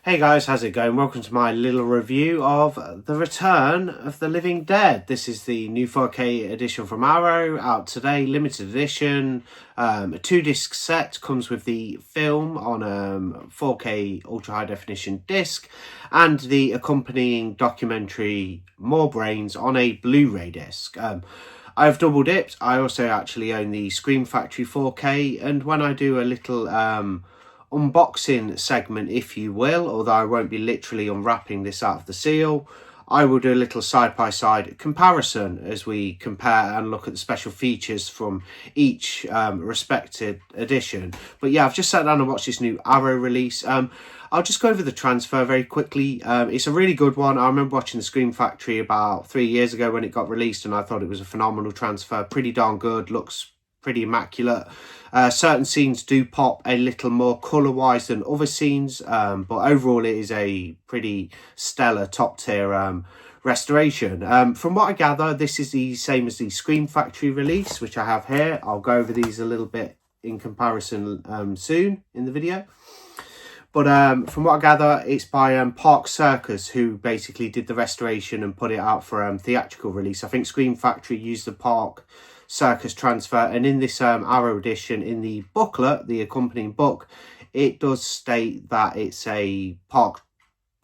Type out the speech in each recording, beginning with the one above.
Hey guys, how's it going? Welcome to my little review of The Return of the Living Dead. This is the new 4K edition from Arrow, out today, limited edition. A 2-disc set, comes with the film on 4K ultra high definition disc and the accompanying documentary More Brains on a Blu-ray disc. I've double dipped. I also actually own the Scream Factory 4K, and when I do a little unboxing segment, if you will, although I won't be literally unwrapping this out of the seal, I will do a little side-by-side comparison as we compare and look at the special features from each respected edition. But yeah, I've just sat down and watched this new Arrow release. I'll just go over the transfer very quickly. It's a really good one. I remember watching the Scream Factory about 3 years ago when it got released, and I thought it was a phenomenal transfer. Pretty darn good, looks pretty immaculate. Certain scenes do pop a little more colour-wise than other scenes, but overall it is a pretty stellar top-tier restoration. From what I gather, this is the same as the Scream Factory release, which I have here. I'll go over these a little bit in comparison soon in the video. But from what I gather, it's by Park Circus, who basically did the restoration and put it out for theatrical release. I think Scream Factory used the Park Circus transfer, and in this Arrow edition, in the booklet, the accompanying book, it does state that it's a Park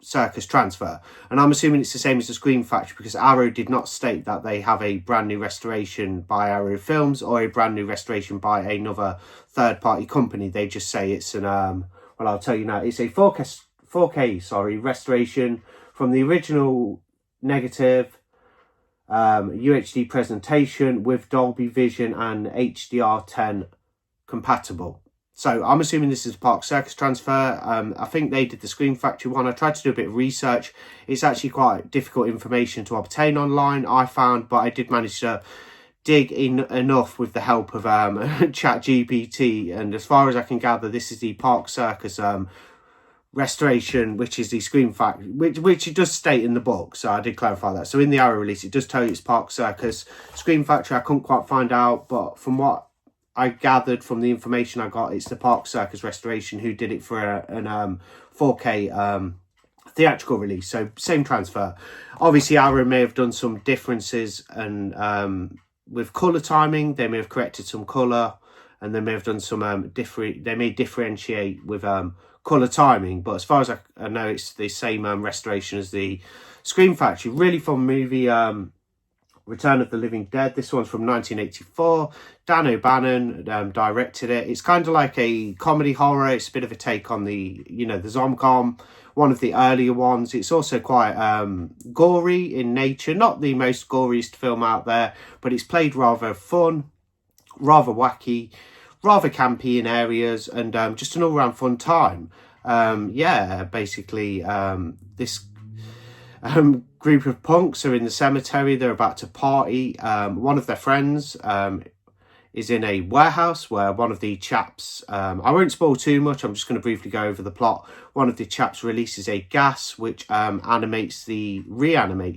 Circus transfer, and I'm assuming it's the same as the Scream Factory, because Arrow did not state that they have a brand new restoration by Arrow Films or a brand new restoration by another third-party company. They just say it's an well, I'll tell you now, it's a 4K restoration from the original negative UHD presentation with Dolby Vision and HDR10 compatible. So I'm assuming this is a Park Circus transfer. I think they did the Scream Factory one. I tried to do a bit of research. It's actually quite difficult information to obtain online, I found, but I did manage to dig in enough with the help of ChatGPT, and as far as I can gather, this is the Park Circus restoration, which is the Scream Factory, which it does state in the book, so I did clarify that. So in the Arrow release, it does tell you it's Park Circus. Scream Factory, I couldn't quite find out, but from what I gathered from the information I got, it's the Park Circus restoration who did it for an 4K theatrical release. So same transfer. Obviously, Arrow may have done some differences, and with colour timing, they may have corrected some colour, and they may have done some they may differentiate with colour timing, but as far as I know, it's the same restoration as the Scream Factory. Really fun movie, Return of the Living Dead. This one's from 1984. Dan O'Bannon directed it. It's kind of like a comedy horror. It's a bit of a take on the, the Zomcom, one of the earlier ones. It's also quite gory in nature. Not the most goriest film out there, but it's played rather fun, rather wacky, rather campy in areas, and just an all-round fun time. Yeah, basically, this group of punks are in the cemetery. They're about to party. One of their friends is in a warehouse where one of the chaps, I won't spoil too much, I'm just going to briefly go over the plot. One of the chaps releases a gas which reanimates,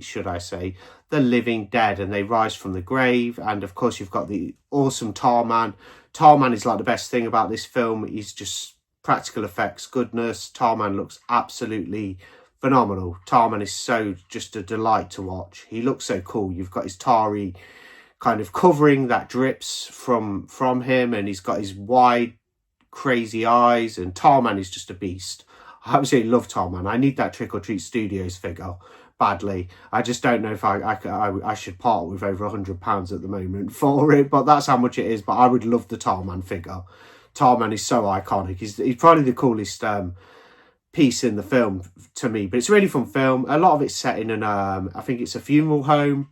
should I say, the living dead, and they rise from the grave. And of course, you've got the awesome Tarman. Tarman is like the best thing about this film. He's just practical effects goodness. Tarman looks absolutely phenomenal. Tarman is so just a delight to watch. He looks so cool. You've got his tarry kind of covering that drips from him, and he's got his wide, crazy eyes, and Tarman is just a beast. I absolutely love Tarman. I need that Trick or Treat Studios figure badly. I just don't know if I should part with over £100 at the moment for it, but that's how much it is. But I would love the Tarman figure. Tarman is so iconic. He's probably the coolest piece in the film to me, but it's a really fun film. A lot of it's set in an I think it's a funeral home,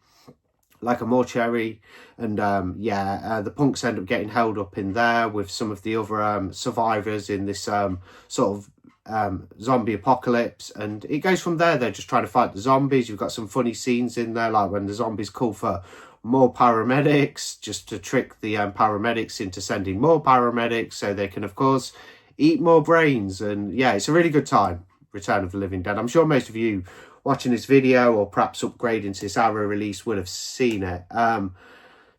like a mortuary, and the punks end up getting held up in there with some of the other survivors in this sort of zombie apocalypse, and it goes from there. They're just trying to fight the zombies. You've got some funny scenes in there, like when the zombies call for more paramedics, just to trick the paramedics into sending more paramedics so they can, of course, eat more brains. And yeah, it's a really good time, Return of the Living Dead. I'm sure most of you watching this video, or perhaps upgrading to this Arrow release, would have seen it.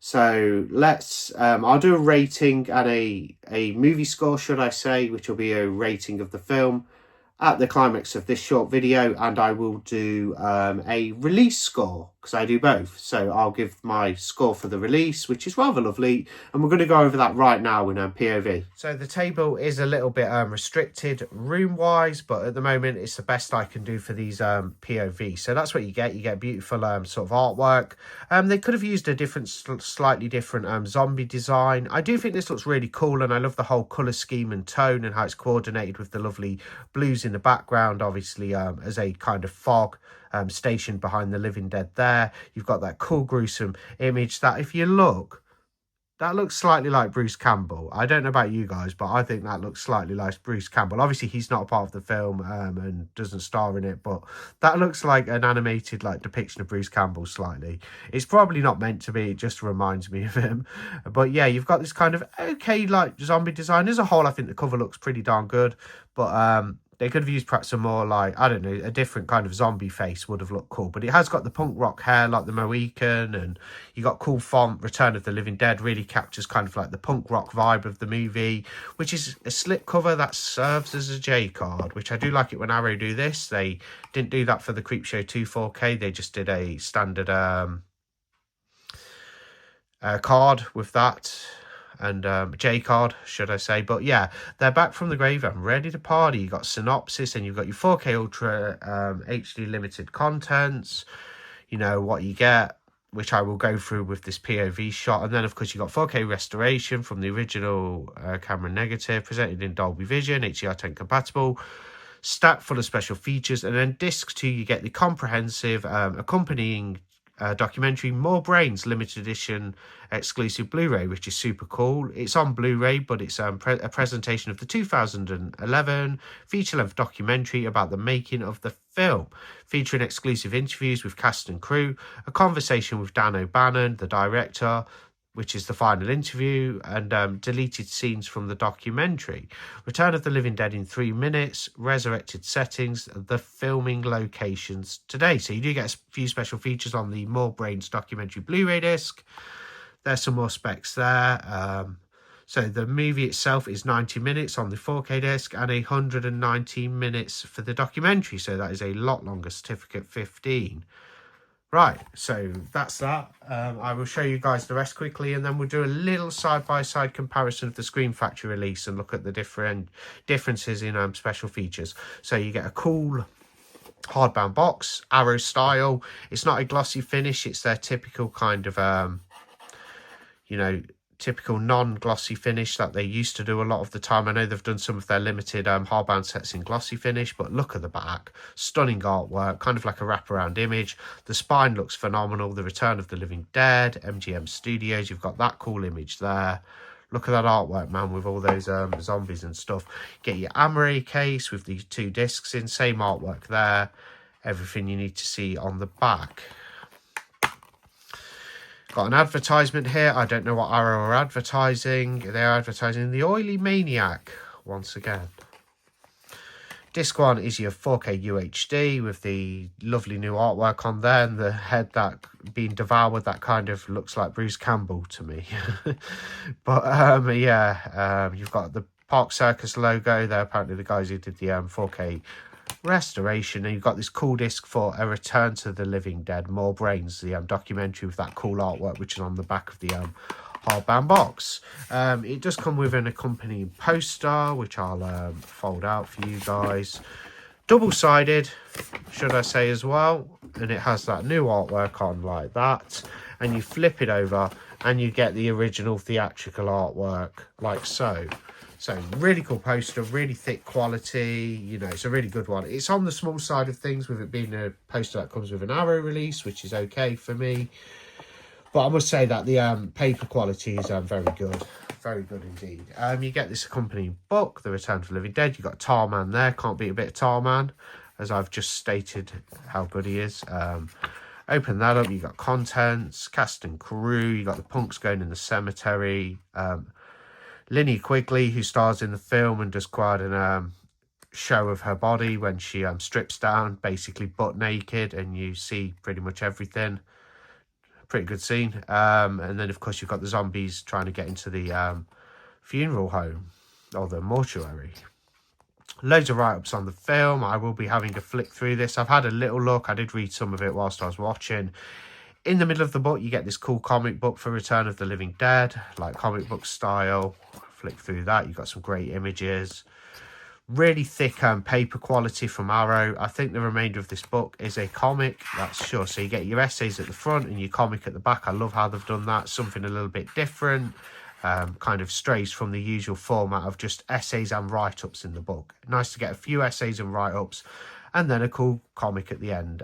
So let's I'll do a rating and a movie score, should I say, which will be a rating of the film at the climax of this short video, and I will do a release score, because I do both. So I'll give my score for the release, which is rather lovely, and we're going to go over that right now in POV. So the table is a little bit restricted room wise, but at the moment it's the best I can do for these POV. So that's what you get beautiful sort of artwork. They could have used a different, slightly different zombie design. I do think this looks really cool, and I love the whole colour scheme and tone and how it's coordinated with the lovely blues in the background, obviously as a kind of fog stationed behind the living dead there. You've got that cool gruesome image that, if you look, that looks slightly like Bruce Campbell. I don't know about you guys, but I think that looks slightly like Bruce Campbell. Obviously, he's not a part of the film and doesn't star in it, but that looks like an animated depiction of Bruce Campbell slightly. It's probably not meant to be. It just reminds me of him. But yeah, you've got this kind of okay zombie design. As a whole, I think the cover looks pretty darn good. But they could have used perhaps a more I don't know, a different kind of zombie face would have looked cool. But it has got the punk rock hair like the Mohican, and you got cool font. Return of the Living Dead really captures kind of like the punk rock vibe of the movie, which is a slip cover that serves as a J card, which I do like it when Arrow do this. They didn't do that for the Creepshow 2 4K. They just did a standard card with that. And J card, should I say. But yeah, they're back from the grave and ready to party. You've got synopsis, and you've got your 4K Ultra HD limited contents. You know what you get, which I will go through with this POV shot. And then, of course, you've got 4K restoration from the original camera negative, presented in Dolby Vision, HDR10 compatible, stacked full of special features. And then disc 2, you get the comprehensive accompanying documentary More Brains limited edition exclusive Blu-ray, which is super cool. It's on Blu-ray, but it's a presentation of the 2011 feature-length documentary about the making of the film, featuring exclusive interviews with cast and crew, a conversation with Dan O'Bannon, the director, which is the final interview, and deleted scenes from the documentary. Return of the Living Dead in 3 minutes, resurrected settings, the filming locations today. So you do get a few special features on the More Brains documentary Blu-ray disc. There's some more specs there. So the movie itself is 90 minutes on the 4K disc and 119 minutes for the documentary. So that is a lot longer, certificate 15. Right, so that's that. I will show you guys the rest quickly, and then we'll do a little side-by-side comparison of the Scream Factory release and look at the differences in special features. So you get a cool hardbound box, Arrow style. It's not a glossy finish. It's their typical kind of, typical non-glossy finish that they used to do a lot of the time. I know they've done some of their limited hardbound sets in glossy finish, but look at the back. Stunning artwork, kind of like a wraparound image. The spine looks phenomenal. The Return of the Living Dead, MGM Studios. You've got that cool image there. Look at that artwork, man, with all those zombies and stuff. Get your Amaray case with these 2 discs in. Same artwork there. Everything you need to see on the back. Got an advertisement here. I don't know what Arrow are advertising. They're advertising the Oily Maniac once again. Disc 1 is your 4K UHD with the lovely new artwork on there, and the head that being devoured, that kind of looks like Bruce Campbell to me. But you've got the Park Circus logo. They're apparently the guys who did the 4K restoration, and you've got this cool disc for A Return to the Living Dead, More Brains, the documentary with that cool artwork, which is on the back of the hardbound box. It does come with an accompanying poster, which I'll fold out for you guys. Double-sided, should I say, as well, and it has that new artwork on like that, and you flip it over and you get the original theatrical artwork like so. So really cool poster, really thick quality, it's a really good one. It's on the small side of things with it being a poster that comes with an Arrow release, which is okay for me. But I must say that the paper quality is very good. Very good indeed. You get this accompanying book, The Return of the Living Dead. You've got Tarman there. Can't beat a bit of Tarman, as I've just stated how good he is. Open that up. You've got contents, cast and crew. You've got the punks going in the cemetery. Linnea Quigley, who stars in the film and does quite an show of her body when she strips down, basically butt naked, and you see pretty much everything. Pretty good scene. And then, of course, you've got the zombies trying to get into the funeral home or the mortuary. Loads of write-ups on the film. I will be having a flick through this. I've had a little look. I did read some of it whilst I was watching. In the middle of the book, you get this cool comic book for Return of the Living Dead, like comic book style. Flick through that. You've got some great images. Really thick paper quality from Arrow. I think the remainder of this book is a comic, that's sure. So you get your essays at the front and your comic at the back. I love how they've done that. Something a little bit different. Kind of strays from the usual format of just essays and write-ups in the book. Nice to get a few essays and write-ups and then a cool comic at the end.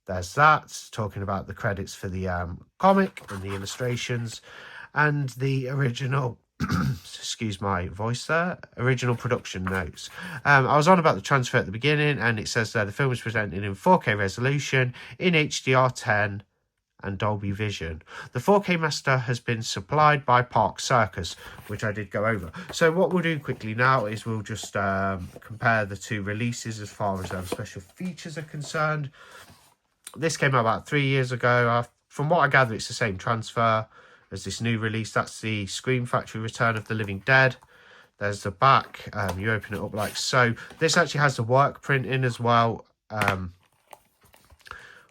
There's that, talking about the credits for the comic and the illustrations and the original, excuse my voice there, original production notes. I was on about the transfer at the beginning, and it says there the film was presented in 4K resolution, in HDR10 and Dolby Vision. The 4K master has been supplied by Park Circus, which I did go over. So what we'll do quickly now is we'll just compare the two releases as far as special features are concerned. This came out about 3 years ago. From what I gather, it's the same transfer as this new release. That's the Scream Factory Return of the Living Dead. There's the back. You open it up like so. This actually has the work print in as well,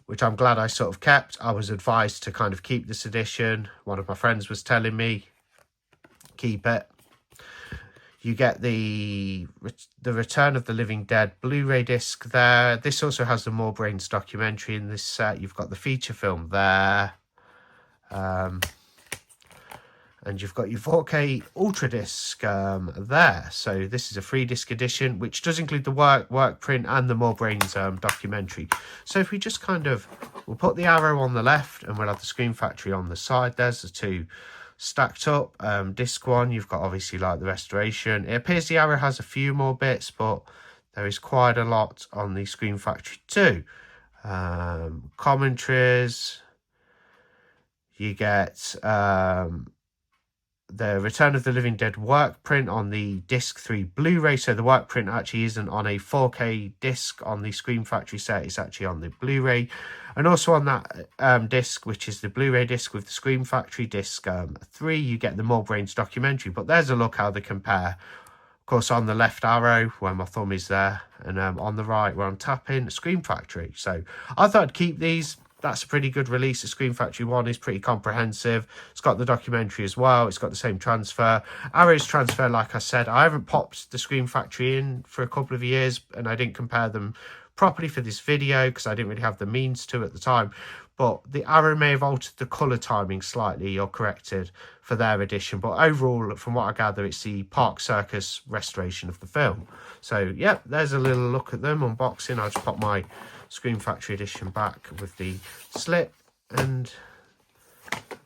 which I'm glad I sort of kept. I was advised to kind of keep this edition. One of my friends was telling me, keep it. You get the Return of the Living Dead Blu-ray disc there. This also has the More Brains documentary in this set. You've got the feature film there. And you've got your 4K Ultra disc there. So this is a 3-disc edition, which does include the work print and the More Brains documentary. So if we just kind of, we'll put the Arrow on the left and we'll have the Scream Factory on the side. There's the two stacked up. Disc 1, you've got obviously like the restoration. It appears the Arrow has a few more bits, but there is quite a lot on the Scream Factory 2. Commentaries. You get the Return of the Living Dead work print on the disc 3 Blu-ray. So the work print actually isn't on a 4K disc on the Scream Factory set. It's actually on the Blu-ray. And also on that disc, which is the Blu-ray disc with the Scream Factory disc 3, you get the More Brains documentary. But there's a look how they compare. Of course, on the left arrow, where my thumb is there, and on the right, where I'm tapping, Scream Factory. So I thought I'd keep these. That's a pretty good release. The Scream Factory 1 is pretty comprehensive. It's got the documentary as well. It's got the same transfer. Arrow's transfer, like I said, I haven't popped the Scream Factory in for a couple of years, and I didn't compare them properly for this video because I didn't really have the means to at the time. But the Arrow may have altered the colour timing slightly or corrected for their edition. But overall, from what I gather, it's the Park Circus restoration of the film. So, yeah, there's a little look at them, unboxing. I'll just pop my Scream Factory edition back with the slip, and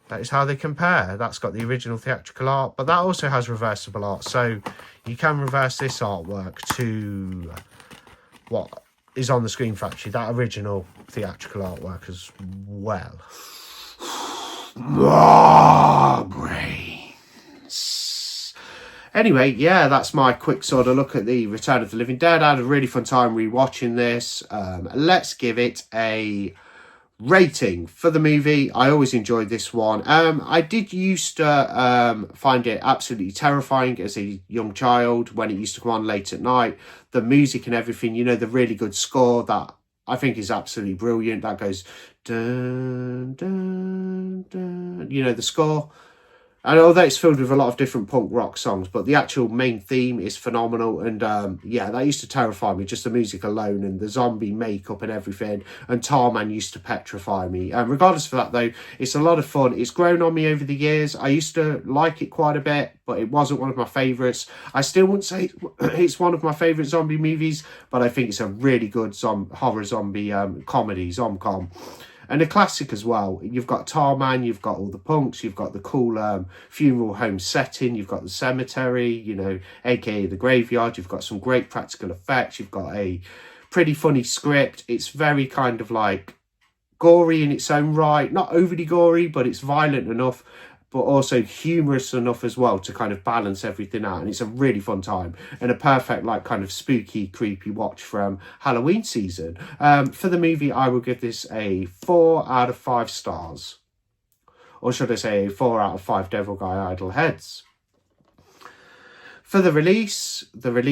that is how they compare. That's got the original theatrical art, but that also has reversible art. So you can reverse this artwork to what is on the Scream Factory, that original theatrical artwork as well. Anyway, yeah, that's my quick sort of look at the Return of the Living Dead. I had a really fun time rewatching this. Let's give it a rating for the movie. I always enjoyed this one. I did used to find it absolutely terrifying as a young child when it used to come on late at night. The music and everything, you know, the really good score that I think is absolutely brilliant. That goes dun dun dun. You know, the score. And although it's filled with a lot of different punk rock songs, but the actual main theme is phenomenal. And yeah, that used to terrify me, just the music alone and the zombie makeup and everything. And Tarman used to petrify me. Regardless of that, though, it's a lot of fun. It's grown on me over the years. I used to like it quite a bit, but it wasn't one of my favourites. I still wouldn't say it's one of my favourite zombie movies, but I think it's a really good horror zombie comedy, zom-com. And a classic as well. You've got Tarman, you've got all the punks, you've got the cool funeral home setting, you've got the cemetery, you know, aka the graveyard. You've got some great practical effects. You've got a pretty funny script. It's very kind of like gory in its own right. Not overly gory, but it's violent enough, but also humorous enough as well to kind of balance everything out. And it's a really fun time and a perfect, like, kind of spooky, creepy watch from Halloween season. For the movie, I will give this a 4 out of 5 stars. Or should I say 4 out of 5 Devil Guy Idol heads. For the release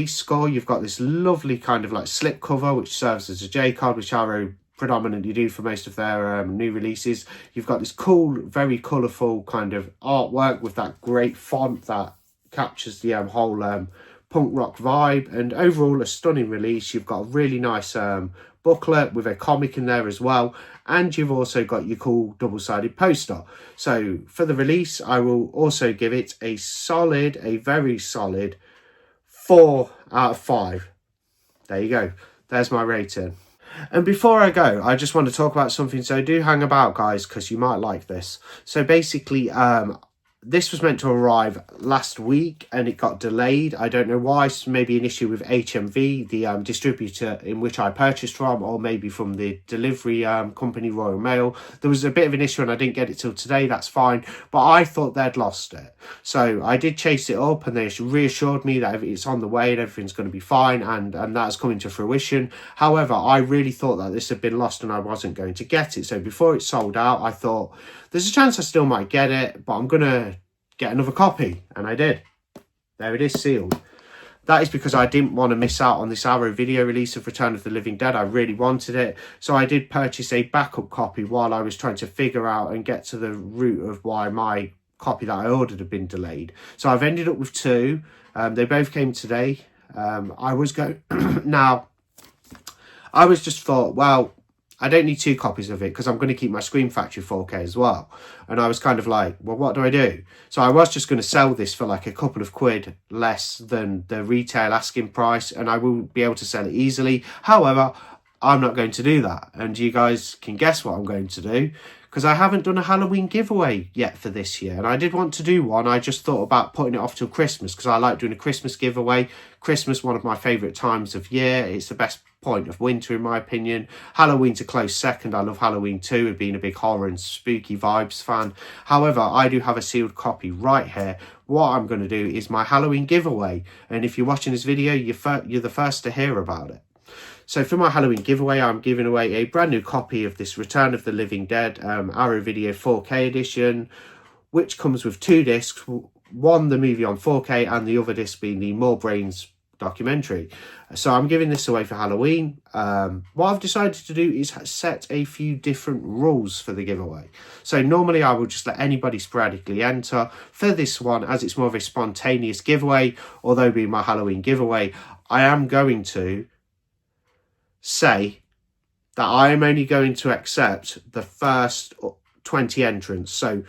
score, you've got this lovely kind of like slip cover, which serves as a J card, which Arrow predominantly do for most of their new releases. You've got this cool, very colourful kind of artwork with that great font that captures the whole punk rock vibe, and overall a stunning release. You've got a really nice booklet with a comic in there as well, and you've also got your cool double-sided poster. So for the release, I will also give it a very solid 4 out of 5. There you go, there's my rating. And before I go, I just want to talk about something, so do hang about, guys, because you might like this. So basically, this was meant to arrive last week and it got delayed. I don't know why. Maybe an issue with HMV, the distributor in which I purchased from, or maybe from the delivery company, Royal Mail. There was a bit of an issue and I didn't get it till today. That's fine. But I thought they'd lost it. So I did chase it up and they reassured me that it's on the way and everything's going to be fine, and that's coming to fruition. However, I really thought that this had been lost and I wasn't going to get it. So before it sold out, I thought there's a chance I still might get it, but I'm going to get another copy, and I did. There it is, sealed. That is because I didn't want to miss out on this Arrow video release of Return of the Living Dead. I really wanted it, so I did purchase a backup copy while I was trying to figure out and get to the root of why my copy that I ordered had been delayed. So I've ended up with 2. They both came today. I was going now I was just thought, well, I don't need 2 copies of it because I'm going to keep my Scream Factory 4K as well. And I was kind of like, well, what do I do? So I was just going to sell this for like a couple of quid less than the retail asking price, and I will be able to sell it easily. However, I'm not going to do that. And you guys can guess what I'm going to do, because I haven't done a Halloween giveaway yet for this year. And I did want to do one. I just thought about putting it off till Christmas because I like doing a Christmas giveaway. Christmas, one of my favourite times of year. It's the best point of winter, in my opinion. Halloween's a close second. I love Halloween too, being a big horror and spooky vibes fan. However, I do have a sealed copy right here. What I'm going to do is my Halloween giveaway. And if you're watching this video, you're the first to hear about it. So for my Halloween giveaway, I'm giving away a brand new copy of this Return of the Living Dead Arrow Video 4K edition, which comes with 2 discs, one the movie on 4K and the other disc being the More Brains documentary. So I'm giving this away for Halloween. What I've decided to do is set a few different rules for the giveaway. So normally I will just let anybody sporadically enter. For this one, as it's more of a spontaneous giveaway, although being my Halloween giveaway, I am going to say that I am only going to accept the first 20 entrants. So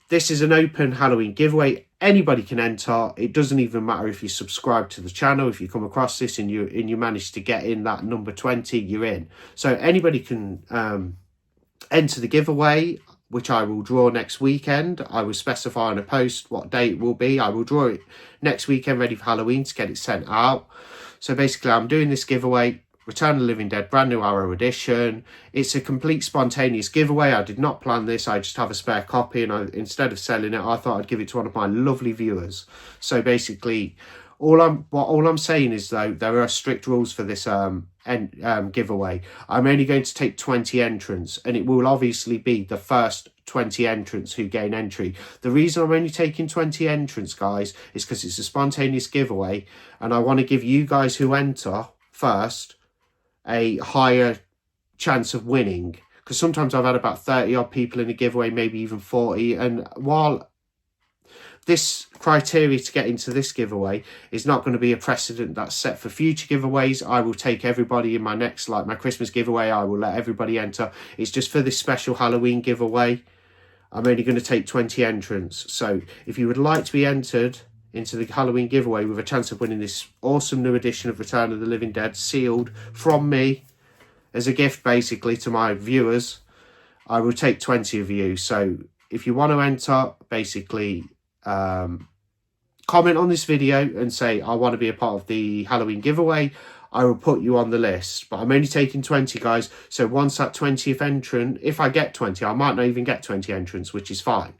this is an open Halloween giveaway. Anybody can enter. It doesn't even matter if you subscribe to the channel. If you come across this and you manage to get in that number 20, you're in. So anybody can enter the giveaway, which I will draw next weekend. I will specify on a post what date it will be. I will draw it next weekend ready for Halloween to get it sent out. So basically I'm doing this giveaway, Return of the Living Dead brand new Arrow edition. It's a complete spontaneous giveaway. I did not plan this. I just have a spare copy, and instead of selling it, I thought I'd give it to one of my lovely viewers. So basically, all I'm saying is, though, there are strict rules for this giveaway. I'm only going to take 20 entrants, and it will obviously be the first 20 entrants who gain entry. The reason I'm only taking 20 entrants, guys, is because it's a spontaneous giveaway, and I want to give you guys who enter first a higher chance of winning, because sometimes I've had about 30 odd people in a giveaway, maybe even 40, and while this criteria to get into this giveaway is not going to be a precedent that's set for future giveaways, I will take everybody in my next, like my Christmas giveaway, I will let everybody enter. It's just for this special Halloween giveaway, I'm only going to take 20 entrants. So if you would like to be entered into the Halloween giveaway with a chance of winning this awesome new edition of Return of the Living Dead, sealed from me as a gift basically to my viewers, I will take 20 of you. So if you want to enter, basically comment on this video and say I want to be a part of the Halloween giveaway, I will put you on the list. But I'm only taking 20, guys. So once that 20th entrant, if I get 20, I might not even get 20 entrants, which is fine.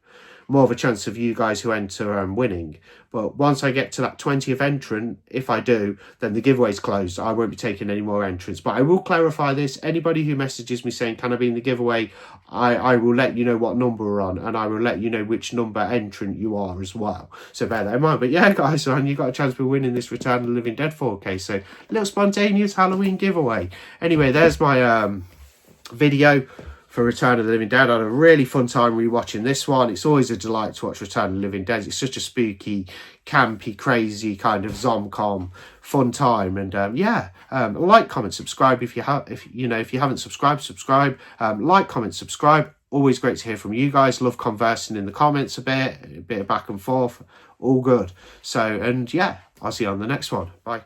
more of a chance of you guys who enter winning. But once I get to that 20th entrant, if I do, then the giveaway's closed. I won't be taking any more entrants. But I will clarify this. Anybody who messages me saying, can I be in the giveaway, I will let you know what number we're on, and I will let you know which number entrant you are as well. So bear that in mind. But yeah, guys, man, you got a chance of winning this Return of the Living Dead 4K. So a little spontaneous Halloween giveaway. Anyway, there's my video for Return of the Living Dead. I had a really fun time rewatching this one. It's always a delight to watch Return of the Living Dead. It's such a spooky, campy, crazy kind of zomcom fun time. And yeah, like, comment, subscribe if you haven't subscribe. Like, comment, subscribe. Always great to hear from you guys. Love conversing in the comments a bit of back and forth. All good. So, and yeah, I'll see you on the next one. Bye.